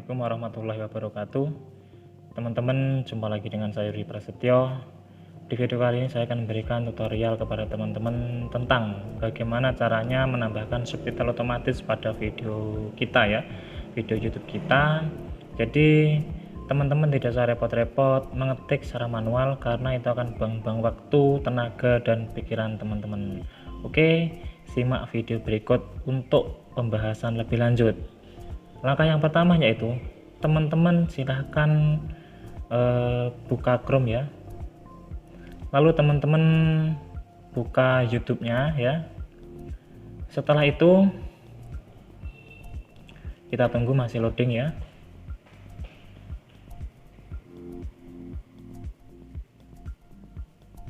Assalamualaikum warahmatullahi wabarakatuh. Teman-teman, jumpa lagi dengan saya Yuri Prasetyo. Di video kali ini saya akan memberikan tutorial kepada teman-teman tentang bagaimana caranya menambahkan subtitle otomatis pada video kita ya, video YouTube kita. Jadi teman-teman tidak usah repot-repot mengetik secara manual karena itu akan buang-buang waktu, tenaga, dan pikiran teman-teman. Oke, simak video berikut untuk pembahasan lebih lanjut. Langkah yang pertama yaitu teman-teman silahkan buka Chrome ya, lalu teman-teman buka YouTube-nya ya. Setelah itu kita tunggu masih loading ya.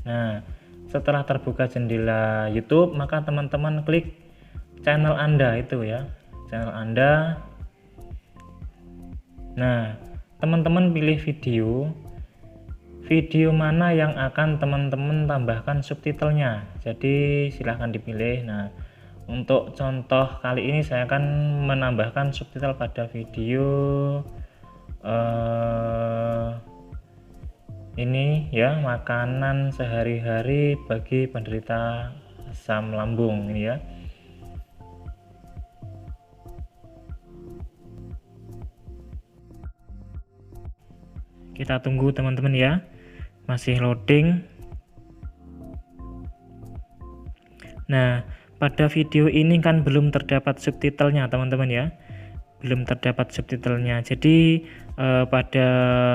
Nah, setelah terbuka jendela YouTube, maka teman-teman klik channel Anda itu ya, channel Anda. Nah, teman-teman pilih video mana yang akan teman-teman tambahkan subtitlenya. Jadi silahkan dipilih. Nah, untuk contoh kali ini saya akan menambahkan subtitle pada video ini ya, makanan sehari-hari bagi penderita asam lambung ini ya. Kita tunggu teman-teman ya, masih loading. Nah, pada video ini kan belum terdapat subtitlenya teman-teman ya, belum terdapat subtitlenya. Jadi pada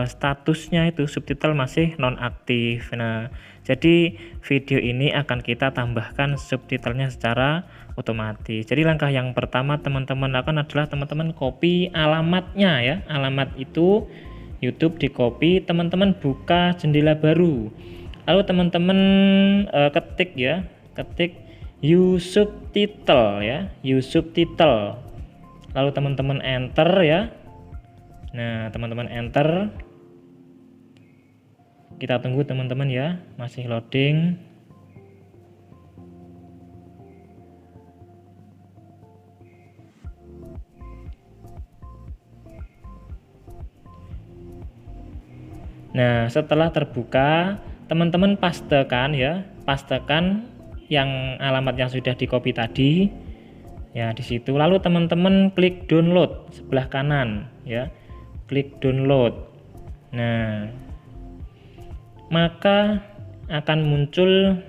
statusnya itu subtitle masih nonaktif. Nah, jadi video ini akan kita tambahkan subtitlenya secara otomatis. Jadi langkah yang pertama teman-teman lakukan adalah teman-teman copy alamatnya ya, alamat itu YouTube di copy, teman-teman buka jendela baru, lalu teman-teman ketik ya, ketik subtitle ya, subtitle, lalu teman-teman enter ya. Nah, teman-teman enter, kita tunggu teman-teman ya, masih loading. Nah, setelah terbuka, teman-teman pastekan ya, pastekan yang alamat yang sudah di copy tadi ya di situ. Lalu teman-teman klik download sebelah kanan ya, klik download. Nah, maka akan muncul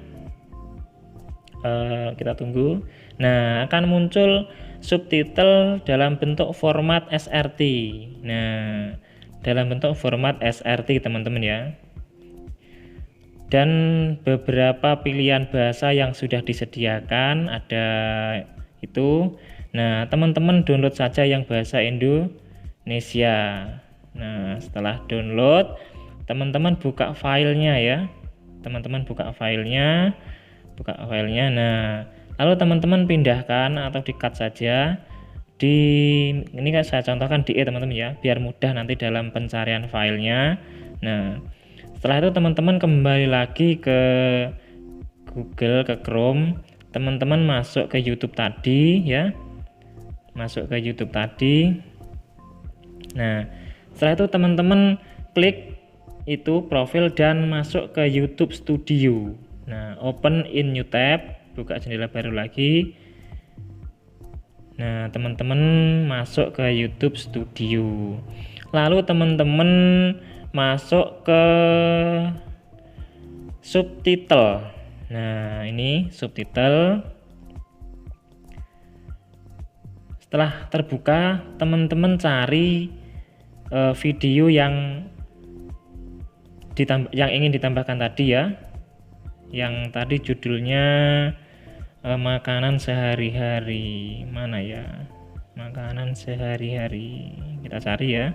kita tunggu. Nah, akan muncul subtitle dalam bentuk format SRT. Nah, dalam bentuk format SRT teman-teman ya, dan beberapa pilihan bahasa yang sudah disediakan ada itu. Nah, teman-teman download saja yang bahasa Indonesia. Nah, setelah download teman-teman buka filenya ya, teman-teman buka filenya. Nah, lalu teman-teman pindahkan atau di-cut saja. Ini kan saya contohkan di teman-teman ya, biar mudah nanti dalam pencarian filenya. Nah, setelah itu teman-teman kembali lagi ke Google, ke Chrome, teman-teman masuk ke YouTube tadi ya, masuk ke YouTube tadi. Nah, setelah itu teman-teman klik itu profil dan masuk ke YouTube Studio. Nah, open in new tab, buka jendela baru lagi. Nah, teman-teman masuk ke YouTube Studio, lalu teman-teman masuk ke subtitle. Nah, ini subtitle. Setelah terbuka, teman-teman cari video yang ingin ditambahkan tadi ya, yang tadi judulnya makanan sehari-hari. Mana ya, makanan sehari-hari, kita cari ya.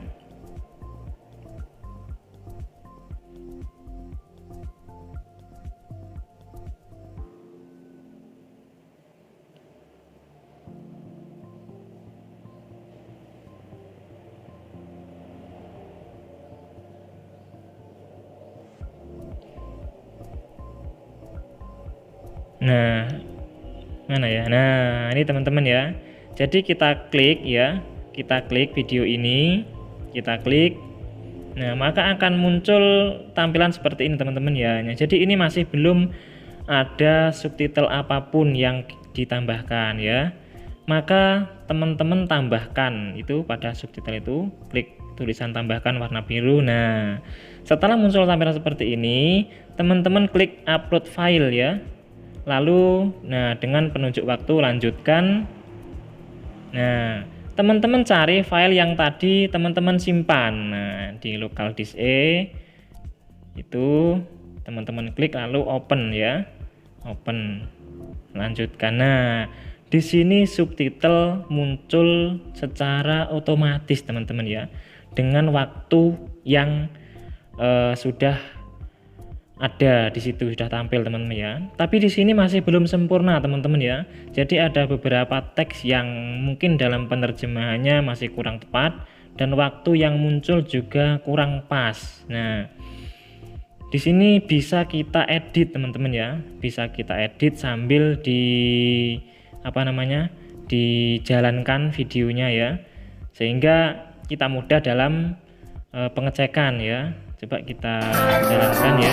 Nah, mana ya, nah ini teman-teman ya. Jadi kita klik ya, kita klik video ini. kita klik. Nah, maka akan muncul tampilan seperti ini teman-teman ya. Nah, jadi ini masih belum ada subtitle apapun yang ditambahkan ya. Maka teman-teman tambahkan itu pada subtitle itu, klik tulisan tambahkan warna biru. Nah, setelah muncul tampilan seperti ini, teman-teman klik upload file ya. Lalu, nah dengan penunjuk waktu lanjutkan. Nah, teman-teman cari file yang tadi teman-teman simpan. Nah, di local disk E itu teman-teman klik lalu open ya. Open. Lanjutkan. Nah, di sini subtitle muncul secara otomatis teman-teman ya. Dengan waktu yang sudah ada di situ, sudah tampil teman-teman ya. Tapi di sini masih belum sempurna teman-teman ya. Jadi ada beberapa teks yang mungkin dalam penerjemahannya masih kurang tepat dan waktu yang muncul juga kurang pas. Nah, di sini bisa kita edit teman-teman ya. Bisa kita edit sambil dijalankan videonya ya. Sehingga kita mudah dalam pengecekan ya. Coba kita jalankan ya.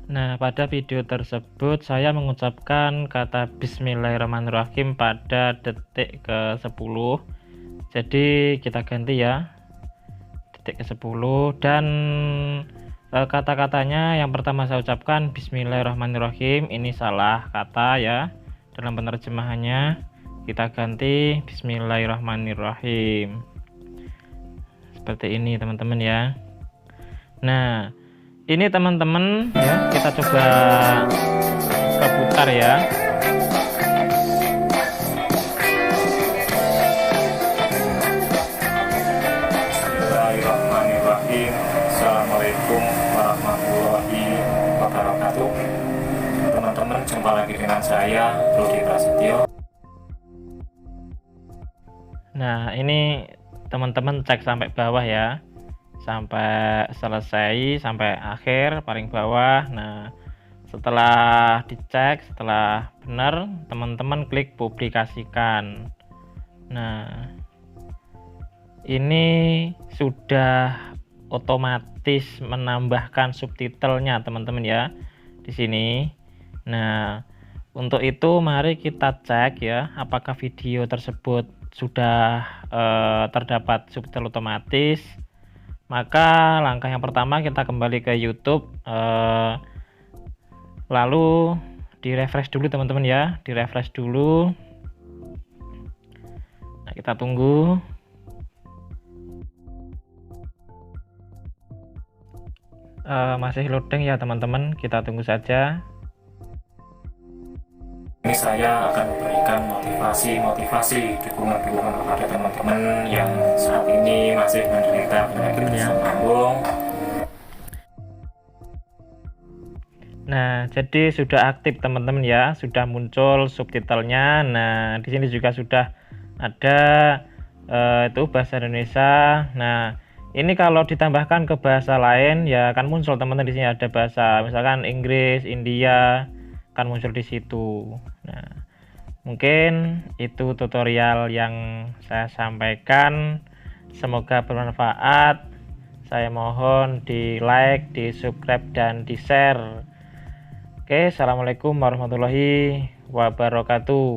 Nah, pada video tersebut saya mengucapkan kata Bismillahirrahmanirrahim pada detik ke-10. Jadi kita ganti ya, detik ke-10, dan kata-katanya yang pertama saya ucapkan Bismillahirrahmanirrahim, ini salah kata ya. Dalam penerjemahannya kita ganti Bismillahirrahmanirrahim. Seperti ini teman-teman ya. Nah, ini teman-teman ya, kita coba putar ya. Bismillahirrahmanirrahim. Assalamualaikum warahmatullahi wabarakatuh. Teman-teman, jumpa lagi dengan saya Rudi Prasetyo. Nah, ini teman-teman cek sampai bawah ya, sampai selesai, sampai akhir paling bawah. Nah, setelah dicek, setelah benar, teman-teman klik publikasikan. Nah, ini sudah otomatis menambahkan subtitlenya teman-teman ya di sini. Nah, untuk itu mari kita cek ya, apakah video tersebut sudah terdapat subtitle otomatis. Maka langkah yang pertama kita kembali ke YouTube, lalu di refresh dulu teman-teman ya, di refresh dulu. Nah, kita tunggu. Masih loading ya teman-teman, kita tunggu saja. Ini saya akan memberikan motivasi, dukungan kepada teman-teman yang saat ini masih menderita penyakit asam lambung. Nah, jadi sudah aktif teman-teman ya, sudah muncul subtitlenya. Nah, di sini juga sudah ada itu bahasa Indonesia. Nah, ini kalau ditambahkan ke bahasa lain ya akan muncul teman-teman. Di sini ada bahasa misalkan Inggris, India, akan muncul di situ. Nah, mungkin itu tutorial yang saya sampaikan. Semoga bermanfaat. Saya mohon di like, di subscribe, dan di share. Oke, assalamualaikum warahmatullahi wabarakatuh.